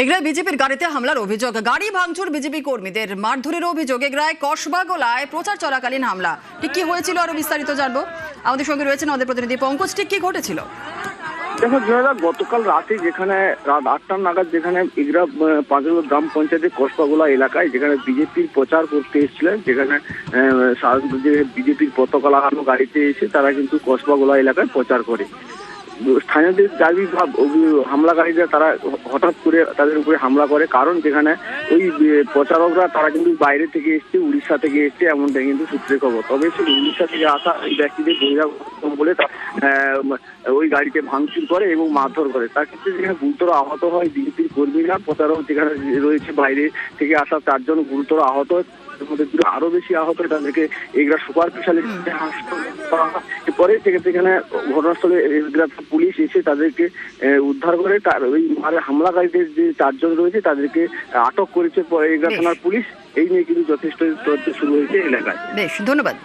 এগরায় বিজেপির গাড়িতে হামলার অভিযোগ, গাড়ি ভাঙচুর বিজেপি কর্মীদের, মারধরের অভিযোগ। এগরায় কসবাগোলায় প্রচার চলাকালীন হামলা। ঠিক কি হয়েছিল আরো বিস্তারিত জানবো। আমাদের সঙ্গে রয়েছেন আমাদের প্রতিনিধি পঙ্কজ। ঠিক কি ঘটেছিল? দেখো জয়দা, গতকাল রাতে যেখানে রাত 8টা নাগাদ যেখানে ইগরা পাঁচগুলো গ্রাম পঞ্চায়েতের কসবাগোলা এলাকায় যেখানে বিজেপির প্রচার করতে এসেছিলেন, যেখানে বিজেপির পতাকা লাগানো গাড়িতে এসে তারা কিন্তু কসবাগোলা এলাকায় প্রচার করে। স্থানীয়দের দাবি হামলাকারীরা তারা হঠাৎ করে তাদের উপরে হামলা করে, কারণ যেখানে ওই প্রচারকরা তারা কিন্তু বাইরে থেকে এসছে, উড়িষ্যা থেকে এসছে, এমনটা কিন্তু সূত্রে খবর। তবে সেই উড়িষ্যা থেকে আসা এই ব্যক্তিদের বহিরাগত বলে ওই গাড়িতে ভাঙচুর করে এবং মারধর করে। তার ক্ষেত্রে যেখানে গুরুতর আহত হয় বিজেপির কর্মীরা, প্রচারক যেখানে রয়েছে বাইরে থেকে আসা 4 জন গুরুতর আহত হয়। আরো বেশি আহত হয় তাদেরকে এগরা সুপার স্পেশালিটি হাসপাতালে পরে সেখানে ঘটনাস্থলে পুলিশ এসে তাদেরকে উদ্ধার করে। ওই হামলাকারীদের যে 4 জন রয়েছে তাদেরকে আটক করেছে এগরা থানার পুলিশ। এই নিয়ে কিন্তু যথেষ্ট তথ্য শুরু হয়েছে এলাকায়। বেশ, ধন্যবাদ।